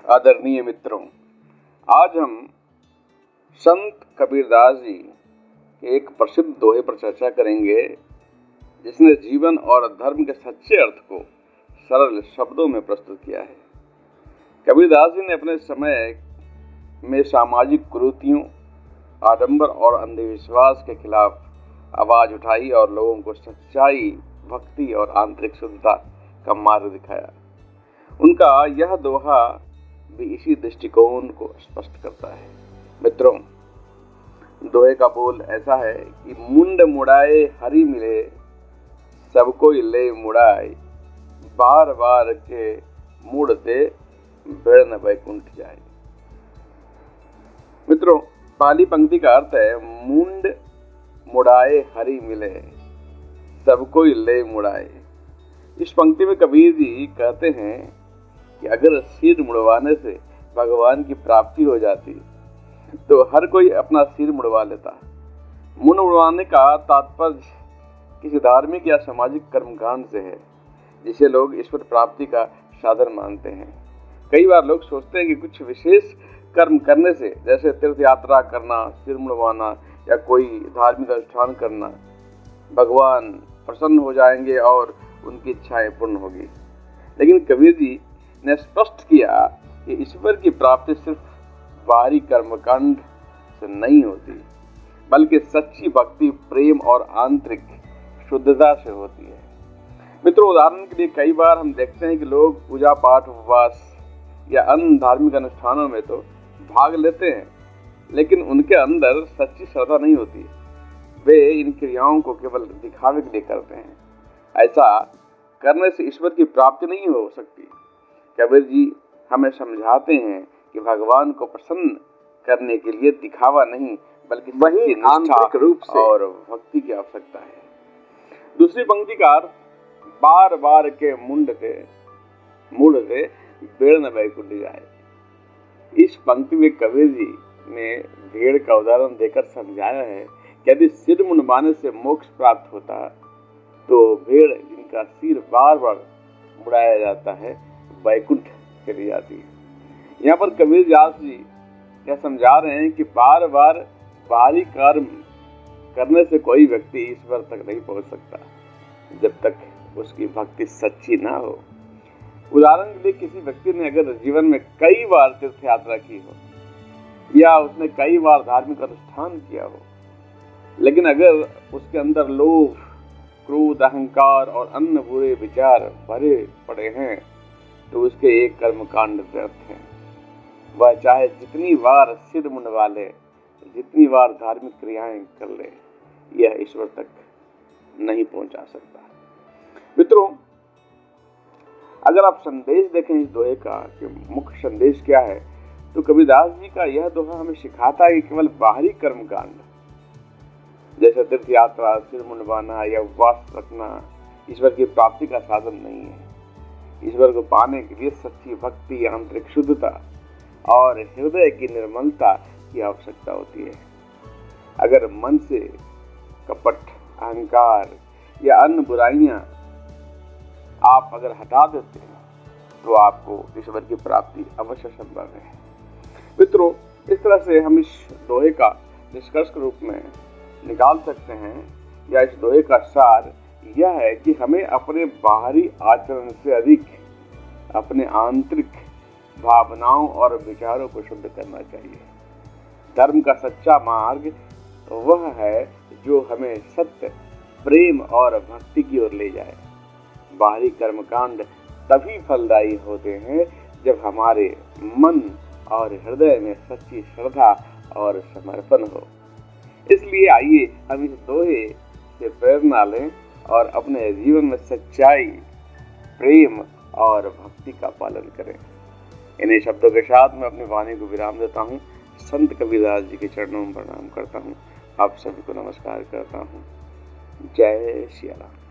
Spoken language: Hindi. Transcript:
आदरणीय मित्रों, आज हम संत कबीरदास जी के एक प्रसिद्ध दोहे पर चर्चा करेंगे, जिसने जीवन और धर्म के सच्चे अर्थ को सरल शब्दों में प्रस्तुत किया है। कबीरदास जी ने अपने समय में सामाजिक कुरीतियों, आडंबर और अंधविश्वास के खिलाफ आवाज उठाई और लोगों को सच्चाई, भक्ति और आंतरिक शुद्धता का मार्ग दिखाया। उनका यह दोहा भी इसी दृष्टिकोण को स्पष्ट करता है। मित्रों, दोहे का बोल ऐसा है कि मुंड मुड़ाए हरि मिले, सबको ले मुड़ाए, बार बार के मुड़ते बेड़ न बैकुंठ जाए। मित्रों, पहली पंक्ति का अर्थ है मुंड मुड़ाए हरि मिले, सबको ले मुड़ाए। इस पंक्ति में कबीर जी कहते हैं कि अगर सिर मुड़वाने से भगवान की प्राप्ति हो जाती तो हर कोई अपना सिर मुड़वा लेता। मुंड मुड़वाने का तात्पर्य किसी धार्मिक या सामाजिक कर्मकांड से है, जिसे लोग ईश्वर प्राप्ति का साधन मानते हैं। कई बार लोग सोचते हैं कि कुछ विशेष कर्म करने से, जैसे तीर्थ यात्रा करना, सिर मुड़वाना या कोई धार्मिक अनुष्ठान करना, भगवान प्रसन्न हो जाएंगे और उनकी इच्छाएं पूर्ण होगी। लेकिन कबीर जी ने स्पष्ट किया कि ईश्वर की प्राप्ति सिर्फ बाहरी कर्मकांड से नहीं होती, बल्कि सच्ची भक्ति, प्रेम और आंतरिक शुद्धता से होती है। मित्रों, उदाहरण के लिए कई बार हम देखते हैं कि लोग पूजा पाठ, उपवास या अन्य धार्मिक अनुष्ठानों में तो भाग लेते हैं, लेकिन उनके अंदर सच्ची श्रद्धा नहीं होती। वे इन क्रियाओं को केवल दिखावे के लिए करते हैं। ऐसा करने से ईश्वर की प्राप्ति नहीं हो सकती। कबीर जी हमें समझाते हैं कि भगवान को प्रसन्न करने के लिए दिखावा नहीं, बल्कि वही आंतरिक रूप से और भक्ति की आवश्यकता है। दूसरी पंक्ति का अर्थ बार बार के मुड़ते बेड़ न बैकुंठ जाए। इस पंक्ति में कबीर जी ने भेड़ का उदाहरण देकर समझाया है कि यदि सिर मुंडवाने से मोक्ष प्राप्त होता तो भेड़ जिनका सिर बार बार मुड़ाया जाता है, बैकुंठ चली जाती है। यहाँ पर कबीर दास जी क्या समझा रहे हैं कि बार बार बाहरी कर्म करने से कोई व्यक्ति ईश्वर तक नहीं पहुंच सकता, जब तक उसकी भक्ति सच्ची ना हो। उदाहरण के लिए किसी व्यक्ति ने अगर जीवन में कई बार तीर्थ यात्रा की हो या उसने कई बार धार्मिक अनुष्ठान किया हो, लेकिन अगर उसके अंदर लोभ, क्रोध, अहंकार और अन्य बुरे विचार भरे पड़े हैं तो उसके एक कर्मकांड व्यर्थ है। वह चाहे जितनी बार सिर मुंडवा ले, जितनी बार धार्मिक क्रियाएं कर ले, यह ईश्वर तक नहीं पहुंचा सकता। मित्रों, अगर आप संदेश देखें इस दोहे का कि मुख्य संदेश क्या है, तो कबीरदास जी का यह दोहा हमें सिखाता है कि केवल बाहरी कर्मकांड जैसे तीर्थ यात्रा, सिर मुंडवाना या उपवास रखना ईश्वर की प्राप्ति का साधन नहीं है। ईश्वर को पाने के लिए सच्ची भक्ति, आंतरिक शुद्धता और हृदय की निर्मलता की आवश्यकता होती है। अगर मन से कपट, अहंकार या अन्य बुराइयां आप अगर हटा देते हैं तो आपको ईश्वर की प्राप्ति अवश्य संभव है। मित्रों, इस तरह से हम इस दोहे का निष्कर्ष के रूप में निकाल सकते हैं, या इस दोहे का सार यह है कि हमें अपने बाहरी आचरण से अधिक अपने आंतरिक भावनाओं और विचारों को शुद्ध करना चाहिए। धर्म का सच्चा मार्ग वह है जो हमें सत्य, प्रेम और भक्ति की ओर ले जाए। बाहरी कर्मकांड तभी फलदायी होते हैं जब हमारे मन और हृदय में सच्ची श्रद्धा और समर्पण हो। इसलिए आइए हम इस दोहे से प्रेरणा लें और अपने जीवन में सच्चाई, प्रेम और भक्ति का पालन करें। इन्हीं शब्दों के साथ मैं अपनी वाणी को विराम देता हूँ। संत कबीरदास जी के चरणों में प्रणाम करता हूँ। आप सभी को नमस्कार करता हूँ। जय श्री राम।